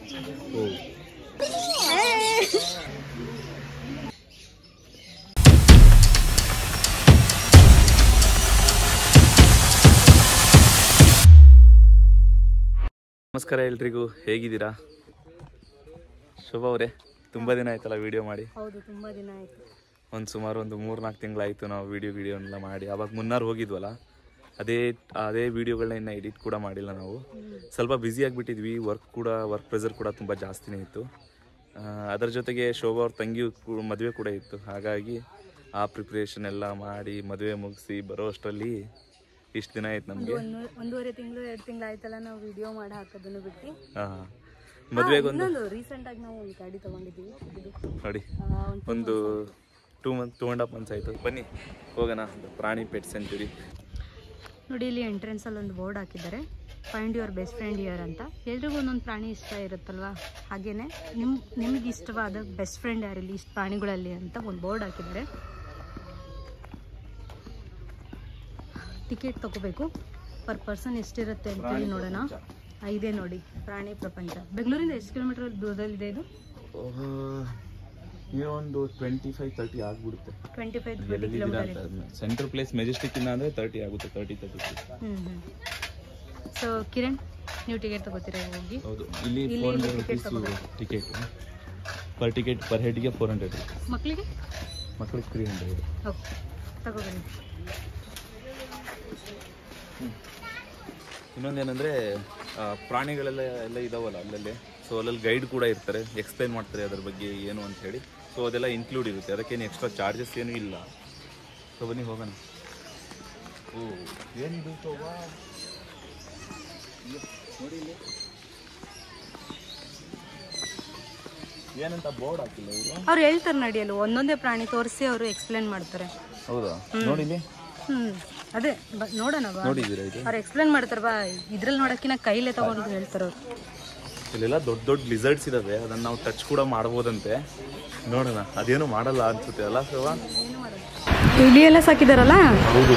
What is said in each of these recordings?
ನಮಸ್ಕಾರ ಎಲ್ರಿಗೂ, ಹೇಗಿದ್ದೀರಾ? ಶೋಭಾ ಅವರೇ, ತುಂಬ ದಿನ ಆಯ್ತಲ್ಲ ವಿಡಿಯೋ ಮಾಡಿ? ಹೌದು, ತುಂಬ ದಿನ ಆಯಿತು. ಸುಮಾರು 3-4 ತಿಂಗಳಾಯಿತು ನಾವು ವಿಡಿಯೋ ಎಲ್ಲ ಮಾಡಿ. ಆವಾಗ ಮುನ್ನಾರು ಹೋಗಿದ್ವಲ್ಲ, ಅದೇ ವಿಡಿಯೋಗಳನ್ನ ಇನ್ನು ಎಡಿಟ್ ಕೂಡ ಮಾಡಿಲ್ಲ ನಾವು. ಸ್ವಲ್ಪ ಬ್ಯುಸಿ ಆಗಿಬಿಟ್ಟಿದ್ವಿ. ವರ್ಕ್ ಪ್ರೆಷರ್ ಕೂಡ ತುಂಬ ಜಾಸ್ತಿನೇ ಇತ್ತು. ಅದರ ಜೊತೆಗೆ ಶೋಭಾ ಅವ್ರ ತಂಗಿ ಮದುವೆ ಕೂಡ ಇತ್ತು. ಹಾಗಾಗಿ ಆ ಪ್ರಿಪ್ರೇಷನ್ ಎಲ್ಲ ಮಾಡಿ ಮದುವೆ ಮುಗಿಸಿ ಬರೋ ಅಷ್ಟರಲ್ಲಿ ಇಷ್ಟು ದಿನ ಆಯ್ತು ನಮಗೆ. 1.5 ತಿಂಗಳು 2 ತಿಂಗಳು ಆಯ್ತಲ್ಲ ನಾವು ವಿಡಿಯೋ ಮಾಡಿ ಹಾಕೋದನ್ನು ಬಿಟ್ಟು. ಮದುವೆಗೊಂದು ರೀಸೆಂಟಾಗಿ ನಾವು ಒಂದು ಗಾಡಿ ತೊಗೊಂಡಿದ್ದೀವಿ ನೋಡಿ. ಒಂದು 2.5 months ಆಯಿತು. ಬನ್ನಿ ಹೋಗೋಣ ಪ್ರಾಣಿ ಪೆಟ್ ಸೆಂಚುರಿ. ನೋಡಿ, ಇಲ್ಲಿ ಎಂಟ್ರೆನ್ಸಲ್ಲಿ ಒಂದು ಬೋರ್ಡ್ ಹಾಕಿದ್ದಾರೆ, find your best friend here ಅಂತ. ಎಲ್ರಿಗೂ ಒಂದೊಂದು ಪ್ರಾಣಿ ಇಷ್ಟ ಇರುತ್ತಲ್ವ, ಹಾಗೆಯೇ ನಿಮ್ಗೆ ಇಷ್ಟವಾದ ಬೆಸ್ಟ್ ಫ್ರೆಂಡ್ ಯಾರಿಲ್ಲಿ ಇಷ್ಟು ಪ್ರಾಣಿಗಳಲ್ಲಿ ಅಂತ ಒಂದು ಬೋರ್ಡ್ ಹಾಕಿದ್ದಾರೆ. ಟಿಕೆಟ್ ತೊಗೋಬೇಕು. ಪರ್ ಪರ್ಸನ್ ಎಷ್ಟಿರುತ್ತೆ ಅಂತೇಳಿ ನೋಡೋಣ. ಇದೇ ನೋಡಿ, ಪ್ರಾಣಿ ಪ್ರಪಂಚ. ಬೆಂಗಳೂರಿಂದ ಎಷ್ಟು ಕಿಲೋಮೀಟರ್ ದೂರದಲ್ಲಿದೆ ಇದು? ಒಂದು 25-30 ಆಗ್ಬಿಡುತ್ತೆ. 25-30 ಕಿಲೋಮೀಟರ್. ಸೆಂಟ್ರಲ್ ಪ್ಲೇಸ್ ಮೆಜೆಸ್ಟಿಕ್ ಇಂದ ಅಂದರೆ 30 ಆಗುತ್ತೆ. 30-32. ಸೊ ಕಿರಣ್, ನೀವು ಟಿಕೆಟ್ ತಗೋತೀರಾ ಹೋಗಿ? ಹೌದು, ಇಲ್ಲಿ 400 rupees ಟಿಕೆಟ್. ಪರ್ ಹೆಡ್ಗೆ 400. ಮಕ್ಕಳಿಗೆ 300. ಓಕೆ, ತಗೋಬನ್ನಿ. ಇನ್ನೊಂದೇನೆಂದರೆ ಪ್ರಾಣಿಗಳೆಲ್ಲ ಇದಾವಲ್ಲ ಅಲ್ಲಲ್ಲಿ, ಸೊ ಅಲ್ಲಲ್ಲಿ ಗೈಡ್ ಕೂಡ ಇರ್ತಾರೆ, ಎಕ್ಸ್ಪ್ಲೈನ್ ಮಾಡ್ತಾರೆ ಅದ್ರ ಬಗ್ಗೆ ಏನು ಅಂತ ಹೇಳಿ. ಸೊ ಅದೆಲ್ಲ ಇನ್ಕ್ಲೂಡ್ ಇರುತ್ತೆ, ಅದಕ್ಕೇನು ಎಕ್ಸ್ಟ್ರಾ ಚಾರ್ಜಸ್ ಏನೂ ಇಲ್ಲ. ಸೊ ಬನ್ನಿ ಹೋಗೋಣ. ಏನಿದು ಶೋಭಾ? ನೋಡಿ ಇಲ್ಲಿ ಏನಂತ ಬೋರ್ಡ್ ಹಾಕಿಲ್ಲ ಇವರು. ಅವ್ರು ಹೇಳ್ತಾರೆ ನಡಿಯಲು, ಒಂದೊಂದೇ ಪ್ರಾಣಿ ತೋರಿಸಿ ಅವರು ಎಕ್ಸ್ಪ್ಲೇನ್ ಮಾಡ್ತಾರೆ. ಹೌದಾ? ನೋಡಿ ಇಲ್ಲಿ. ಅದೇ ನೋಡೋಣ, ನೋಡಿದ್ದೀರಾ ಇದು? ಅವ್ರು ಎಕ್ಸ್ಪ್ಲೇನ್ ಮಾಡ್ತಾರೆ ಬಾ. ಇದ್ರಲ್ಲಿ ನೋಡೋಕ್ಕಿಂತ ಕೈಲೇ ತಗೊಂಡು ಹೇಳ್ತಾರೆ ಅವ್ರು. ಇಲ್ಲೆಲ್ಲ ದೊಡ್ಡ ಲಿಸರ್ಡ್ಸ್ ಇದಾವೆ, ಅದನ್ನ ನಾವು ಟಚ್ ಕೂಡ ಮಾಡ್ಬೋದಂತೆ. ನೋಡೋಣ, ಅದೇನು ಮಾಡಲ್ಲ ಅನ್ಸುತ್ತೆ ಅಲ್ಲ ಶೋಭಾ? ಇಲಿ ಎಲ್ಲ ಸಾಕಿದಾರಲ್ಲ. ಹೌದು.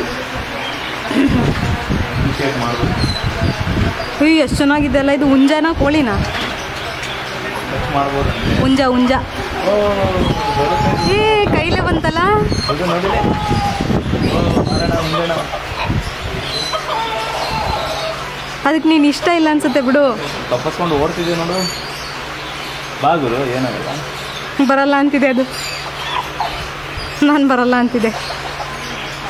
ಎಷ್ಟು ಚೆನ್ನಾಗಿದೆ ಅಲ್ಲ ಇದು. ಹುಂಜಾನ ಕೋಳಿನ? ಹುಂಜ. ಏ ಕೈಲೇ ಬಂತಲ್ಲ. ಅದಕ್ಕೆ ನೀನು ಇಷ್ಟ ಇಲ್ಲ ಅನ್ಸುತ್ತೆ ಬಿಡು. ತಪ್ಪಿಸ್ಕೊಂಡು ಓಡ್ತಿದ್ದೆ ನೋಡು. ಬಾಗುರು ಏನಾಗಲ್ಲ. ಬರಲ್ಲ ಅಂತಿದೆ ಅದು. ನಾನು ಬರಲ್ಲ ಅಂತಿದೆ.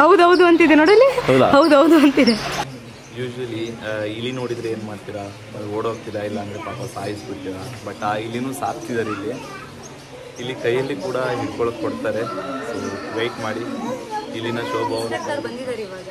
ಹೌದೌದು ಅಂತಿದೆ ನೋಡಲಿ. ಹೌದೌದು ಅಂತಿದೆ. ಯೂಶ್ವಲಿ ಇಲಿ ನೋಡಿದ್ರೆ ಏನು ಮಾಡ್ತೀರಾ? ಓಡೋಗ್ತೀರಾ, ಇಲ್ಲ ಅಂದರೆ ಪಾಪ ಸಾಯಿಸ್ಬಿಡ್ತೀರಾ. ಬಟ್ ಆ ಇಲಿನೂ ಸಾಕ್ತಿದ್ದಾರೆ ಇಲ್ಲಿ ಕೈಯಲ್ಲಿ ಕೂಡ ಹಿಡ್ಕೊಳಕ್ಕೆ ಕೊಡ್ತಾರೆ. ಸೊ ವೆಯ್ಟ್ ಮಾಡಿ. ಇಲ್ಲಿನ ಶೋಭಾ ಅವರು ಬಂದಿದ್ದಾರೆ ಇವಾಗ.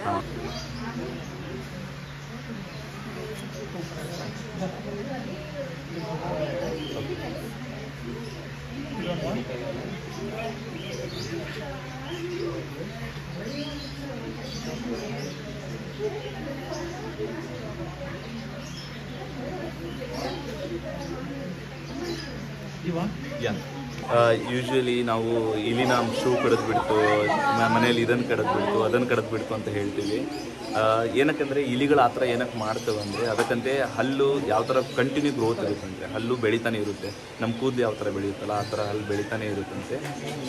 ಯೂಶ್ವಲಿ ನಾವು ಇಲಿನ ಶೂ ಕಡಿದ್ಬಿಡ್ತು, ಮನೇಲಿ ಇದನ್ನು ಕಡಿದ್ಬಿಡ್ತು ಅಂತ ಹೇಳ್ತೀವಿ. ಏನಕ್ಕಂದರೆ ಇಲಿಗಳು ಆ ಥರ ಏನಕ್ಕೆ ಮಾಡ್ತವೆ ಅಂದರೆ, ಅದಕ್ಕಂತೆ ಹಲ್ಲು ಯಾವ ಥರ ಕಂಟಿನ್ಯೂ ಗ್ರೋತ್ ಇರುತ್ತಂತೆ. ಹಲ್ಲು ಬೆಳಿತಾನೆ ಇರುತ್ತೆ, ನಮ್ಮ ಕೂದಲು ಯಾವ ಥರ ಬೆಳೆಯುತ್ತಲ್ಲ ಆ ಥರ ಹಲ್ಲು ಬೆಳಿತಾನೆ ಇರುತ್ತಂತೆ.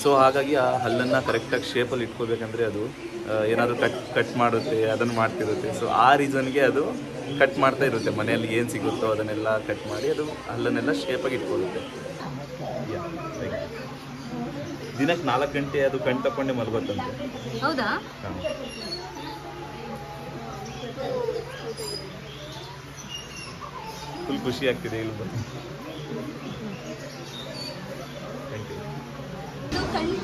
ಸೊ ಹಾಗಾಗಿ ಆ ಹಲ್ಲನ್ನು ಕರೆಕ್ಟಾಗಿ ಶೇಪಲ್ಲಿ ಇಟ್ಕೋಬೇಕಂದ್ರೆ ಅದು ಏನಾದರೂ ಕಟ್ ಮಾಡುತ್ತೆ, ಅದನ್ನು ಮಾಡ್ತಿರುತ್ತೆ. ಸೊ ಆ ರೀಸನ್ಗೆ ಅದು ಕಟ್ ಮಾಡ್ತಾ ಇರುತ್ತೆ. ಮನೆಯಲ್ಲಿ ಏನು ಸಿಗುತ್ತೋ ಅದನ್ನೆಲ್ಲ ಕಟ್ ಮಾಡಿ ಅದು ಹಲ್ಲನ್ನೆಲ್ಲ ಶೇಪಾಗಿ ಇಟ್ಕೊಳ್ಳುತ್ತೆ. ದಿನಕ್ಕೆ 4 ಗಂಟೆ ಅದು ಕಣ್ ತಕೊಂಡೆ ಮಲಗುತ್ತಂತೆ. ಹೌದಾ? ಫುಲ್ ಖುಷಿ ಆಗ್ತಿದೆ ಇಲ್ಲಿ ಬಂದು.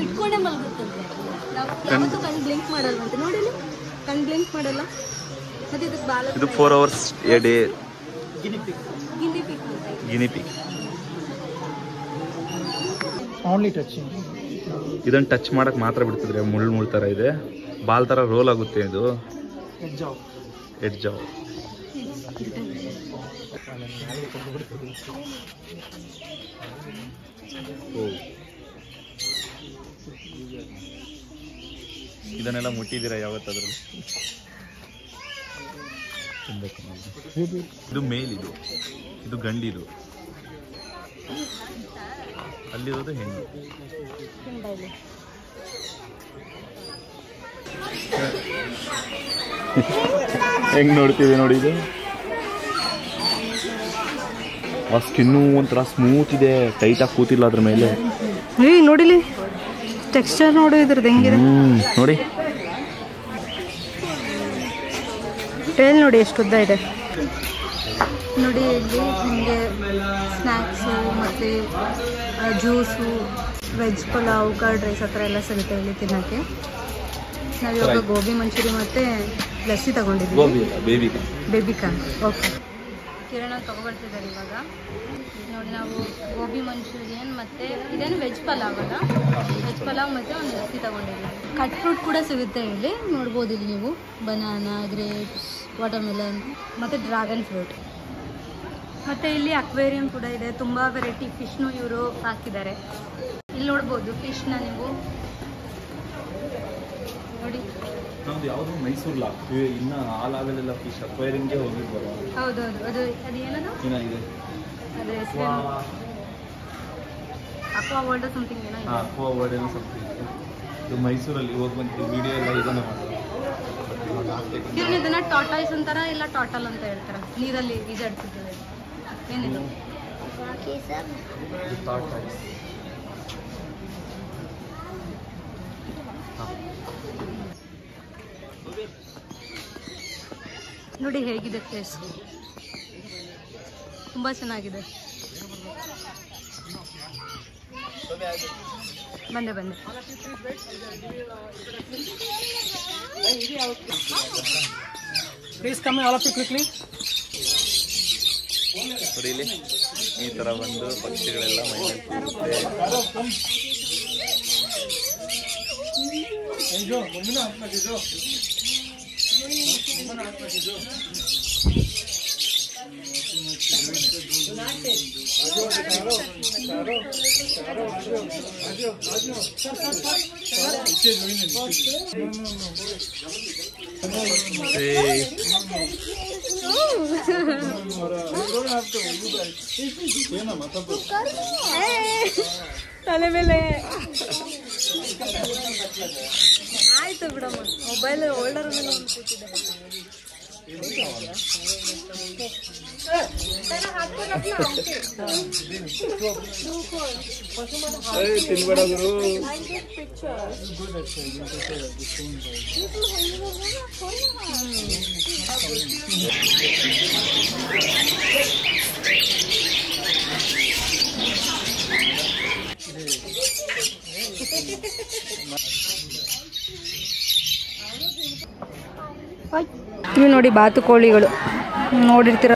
ಇಟ್ಕೊಂಡೆ ಮಲಗುತ್ತಂತೆ. ಕಣ್ ಬ್ಲಿಂಕ್ ಮಾಡಲ್ವಂತೆ. ನೋಡಿ, ಕಣ್ ಬ್ಲಿಂಕ್ ಮಾಡಲ್ಲ. ಮತ್ತೆ ಇದಕ್ಕೆ ಬಾಲ ಇದು 4 hours a day. Guinea pig. Only touching. ಇದನ್ನು ಟಚ್ ಮಾಡಕ್ಕೆ ಮಾತ್ರ ಬಿಡ್ತಿದ್ರೆ. ಮುಳ್ಳು ಥರ ಇದೆ, ಬಾಲ್ ಥರ ರೋಲ್ ಆಗುತ್ತೆ ಇದು. ಎಡ್ಜ್ ಜಾವ್. ಇದನ್ನೆಲ್ಲ ಮುಟ್ಟಿದ್ದೀರಾ ಯಾವತ್ತಾದ್ರೂ? ಇದು ಮೇಲ್, ಇದು ಗಂಡಿದು. ಅಲ್ಲಿರೋದು ಹೆಣ್ಣು. ಹೆಂಗ್ ನೋಡ್ತೀವಿ ನೋಡಿ ಇದು. ಆ ಸ್ಕಿನ್ನು ಒಂಥರ ಸ್ಮೂತ್ ಇದೆ, ಟೈಟಾಗಿ ಕೂತಿಲ್ಲ ಅದ್ರ ಮೇಲೆ. ನೋಡಿಲಿ ಟೆಕ್ಸ್ಚರ್ ನೋಡು ಇದ್ರದ್ದು ಹೆಂಗಿದೆ ನೋಡಿ. ಟೇಲ್ ನೋಡಿ ಎಷ್ಟು ಉದ್ದ ಇದೆ ನೋಡಿ. ಇಲ್ಲಿ ನಿಮಗೆ ಸ್ನ್ಯಾಕ್ಸು ಮತ್ತು juice, veg pulao, curd rice ಆ ಥರ ಎಲ್ಲ ಸಿಗುತ್ತೆ ಇಲ್ಲಿ ತಿನ್ನೋಕ್ಕೆ. ನಾವಿವಾಗ ಗೋಬಿ ಮಂಚೂರಿ ಮತ್ತು ಲಸ್ಸಿ ತಗೊಂಡಿದ್ದೀವಿ. ಬೇಬಿಕಾ ಓಕೆ. ಕಿರಣ ತೊಗೊಬರ್ತಿದ್ದಾರೆ ಇವಾಗ ನೋಡಿ. ನಾವು ಗೋಬಿ ಮಂಚೂರಿಯನ್ ಮತ್ತು ಇದೇನು ವೆಜ್ ಪಲಾವ್ ಅಲ್ಲ, ವೆಜ್ ಪಲಾವ್ ಮತ್ತು ಒಂದು ಲಸ್ಸಿ ತೊಗೊಂಡಿದ್ದೀವಿ. ಕಟ್ ಫ್ರೂಟ್ ಕೂಡ ಸಿಗುತ್ತೆ ಇಲ್ಲಿ, ನೋಡ್ಬೋದು ಇಲ್ಲಿ ನೀವು. ಬನಾನಾ, ಗ್ರೇಪ್ಸ್, ವಾಟರ್ಮೆಲನ್ ಮತ್ತು ಡ್ರ್ಯಾಗನ್ ಫ್ರೂಟ್. ಮತ್ತು ಇಲ್ಲಿ ಅಕ್ವೇರಿಯಂ ಕೂಡ ಇದೆ, ತುಂಬ ವೆರೈಟಿ ಫಿಶ್ನು ಇವರು ಹಾಕಿದ್ದಾರೆ. ಇಲ್ಲಿ ನೋಡ್ಬೋದು ಫಿಶ್ನ ನೀವು ನೋಡಿ. ನಮ್ದು ಯಾವುದು ಮೈಸೂರ್ಲ ಇನ್ನು ಆ ಲೆವೆಲೆಲ್ಲ ಫಿಶ್ ಅಕ್ವೇರಿಯಂಗೆ ಹೋಗಿರ್ಬೋದು. ಹೌದೌದು, ಅದು ಏನದು ಏನಾಗಿದೆ ಅದ್ರ ಹೆಸರು ಅಕ್ವಾ ವರ್ಲ್ಡ್ ಸಮಥಿಂಗ್ ಏನೋ ಇದೆ. ಅಕ್ವಾ ವರ್ಲ್ಡ್ ಏನೋ ಸಮಥಿಂಗ್. ಇದು ಮೈಸೂರಲ್ಲಿ ಹೋಗಿ ಬಂದು ವಿಡಿಯೋ ಎಲ್ಲ ಇದನ್ನು ಇವ್ರು ಇದನ್ನ ಟಾಟಾಯ್ಸ್ ಅಂತಾರ ಇಲ್ಲ ಟಾಟಲ್ ಅಂತ ಹೇಳ್ತಾರ. ನೀರಲ್ಲಿ ಈಜಾಡ್ತಿದ್ದೇವೆ. ಏನಿದು ನೋಡಿ ಹೇಗಿದೆ ಪ್ಲೇಸ್, ತುಂಬ ಚೆನ್ನಾಗಿದೆ. ಬಂದೆ Please come all of you quickly. ನೋಡಿ ಇಲ್ಲಿ ಈ ಥರ ಒಂದು ಪಕ್ಷಿಗಳೆಲ್ಲ ಮೈಮೇಲೆ ತಲೆ ಮೇಲೆ ಆಯ್ತು ಬಿಡಮ್ಮ. ಮೊಬೈಲ್ ಹೋಲ್ಡರ್ ಮೇಲೆ ಒಂದು ಕೂತಿದೆ. ಇವು ನೋಡಿ ಬಾತುಕೋಳಿಗಳು ನೋಡಿರ್ತೀರ.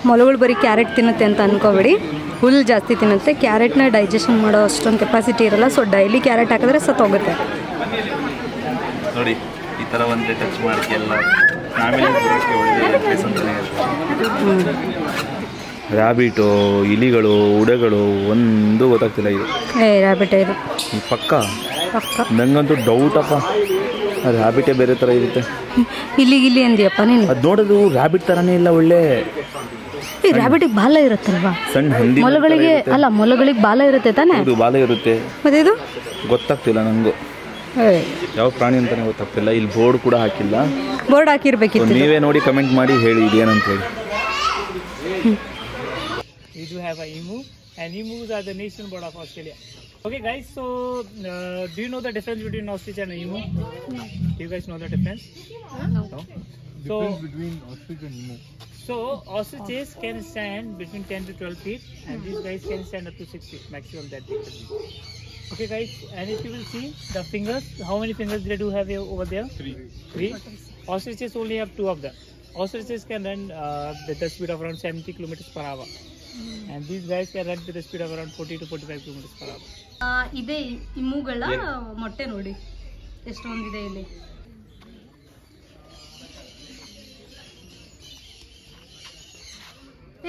ಮೊಲಗಳು ಬರೀ ಕ್ಯಾರೆಟ್ ತಿನ್ನುತ್ತೆ ಅಂತ ಅನ್ಕೋಬೇಡಿ, ಹುಲ್ಲು ಜಾಸ್ತಿ ತಿನ್ನುತ್ತೆ. ಕ್ಯಾರೆಟ್ನ ಡೈಜೆಷನ್ ಮಾಡೋ ಅಷ್ಟೊಂದು ಕೆಪಾಸಿಟಿ ಇರಲ್ಲ, ಸೊ ಡೈಲಿ ಕ್ಯಾರೆಟ್ ಹಾಕಿದ್ರೆ ಸತ್ತೋಗುತ್ತೆ. ನೋಡಿ ಈ ಥರ ಒಂದೇ ಟಚ್ ಮಾಡೋಕ್ಕೆ ಎಲ್ಲ ರ್ಯಾಬಿಟು, ಇಲಿಗಳು, ಉಡೆಗಳು ಒಂದು ಗೊತ್ತಾಗ್ತಿಲ್ಲ. ಇದು ರ್ಯಾಬಿಟ್ ಇದು ಪಕ್ಕ ನಂಗಂತೂ ಡೌಟಪ್ಪ, ಅದು ರ್ಯಾಬಿಟೇ ಬೇರೆ ಥರ ಇರುತ್ತೆ. ಇಲಿ ಅಂದಿಯಪ್ಪ ನೀನು. ಅದು ನೋಡೋದು ರ್ಯಾಬಿಟ್ ಥರನೇ ಇಲ್ಲ, ಒಳ್ಳೆ ರ್ಯಾಬಿಟಿಗೆ ಬಾಲ ಇರುತ್ತಲ್ವಾ. ಸಣ್ಣ ಹಂದಿ ಮೊಲಗಳಿಗೆ ಅಲ್ಲ, ಮೊಲಗಳಿಗೆ ಬಾಲ ಇರುತ್ತೆ ತಾನೇ. ಇದು ಬಾಲ ಇರುತ್ತೆ. ಮತ್ತೆ ಇದು ಗೊತ್ತಾಗ್ತಿಲ್ಲ ನನಗೂ ಯಾವ ಪ್ರಾಣಿ ಅಂತಾನೆ ಗೊತ್ತಾಗ್ತಿಲ್ಲ. ಇಲ್ಲಿ ಬೋರ್ಡ್ ಕೂಡ ಹಾಕಿಲ್ಲ. ಬೋರ್ಡ್ ಹಾಕಿರ್ಬೇಕಿತ್ತು. ನೀವೇ ನೋಡಿ ಕಮೆಂಟ್ ಮಾಡಿ ಹೇಳಿ ಇದೇನಂತ ಹೇಳಿ. We do have a emu, and emus are the nation bird of Australia. Okay guys, so do you know the difference between ostrich and emu? Do you guys know the difference? No. So between ostrich and emu. So ostriches can stand between 10 to 12 feet, and these guys can stand up to 6 feet maximum that they can be. Okay guys, and if you will see the fingers, how many fingers they do have here over there? Three. Ostriches only have 2 of them. Ostriches can run with the speed of around 70 kilometers per hour. And these guys can run with the speed of around 40 to 45 kilometers per hour. ಇದೆ ಇಮ್ಮುಗಳ ಮೊಟ್ಟೆ ನೋಡಿ ಎಷ್ಟೊಂದಿದೆ ಇಲ್ಲಿ.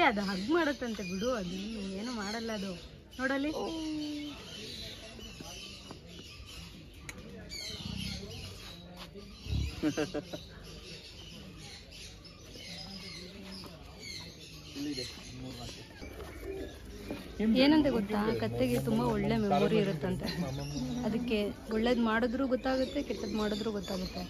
ಅದು hug ಮಾಡತ್ತಂತೆ ಬಿಡು, ಅದು ಏನು ಮಾಡಲ್ಲ ಅದು. ನೋಡಲ್ಲಿ ಇಲ್ಲಿ ಏನಂತ ಗೊತ್ತಾ, ಕತ್ತೆಗೆ ತುಂಬ ಒಳ್ಳೆ ಮೆಮೊರಿ ಇರುತ್ತಂತೆ. ಅದಕ್ಕೆ ಒಳ್ಳೇದು ಮಾಡಿದ್ರೂ ಗೊತ್ತಾಗುತ್ತೆ, ಕೆಟ್ಟದ್ದು ಮಾಡಿದ್ರೂ ಗೊತ್ತಾಗುತ್ತೆ.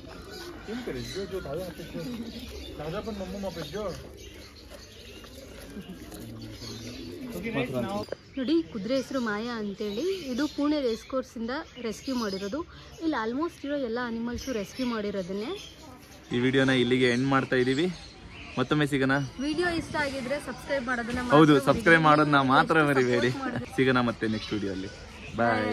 ನೋಡಿ, ಕುದುರೆ ಹೆಸರು ಮಾಯಾ ಅಂತೇಳಿ. ಇದು ಪುಣೆ ರೇಸ್ ಕೋರ್ಸಿಂದ ರೆಸ್ಕ್ಯೂ ಮಾಡಿರೋದು. ಇಲ್ಲಿ ಆಲ್ಮೋಸ್ಟ್ ಇರೋ ಎಲ್ಲ ಅನಿಮಲ್ಸು ರೆಸ್ಕ್ಯೂ ಮಾಡಿರೋದನ್ನೇ. ಈ ವಿಡಿಯೋನ ಇಲ್ಲಿಗೆ ಎಂಡ್ ಮಾಡ್ತಾ ಇದೀವಿ. ಮತ್ತೊಮ್ಮೆ ಸಿಗೋಣ. ವಿಡಿಯೋ ಇಷ್ಟ ಆಗಿದ್ರೆ ಸಬ್ಸ್ಕ್ರೈಬ್ ಮಾಡೋದನ್ನ ಹೌದು, ಸಬ್ಸ್ಕ್ರೈಬ್ ಮಾಡೋದನ್ನ ಮಾತ್ರ ಮರಿಬೇಡಿ. ಸಿಗೋಣ ಮತ್ತೆ ನೆಕ್ಸ್ಟ್ ವಿಡಿಯೋ ಅಲ್ಲಿ. ಬಾಯ್.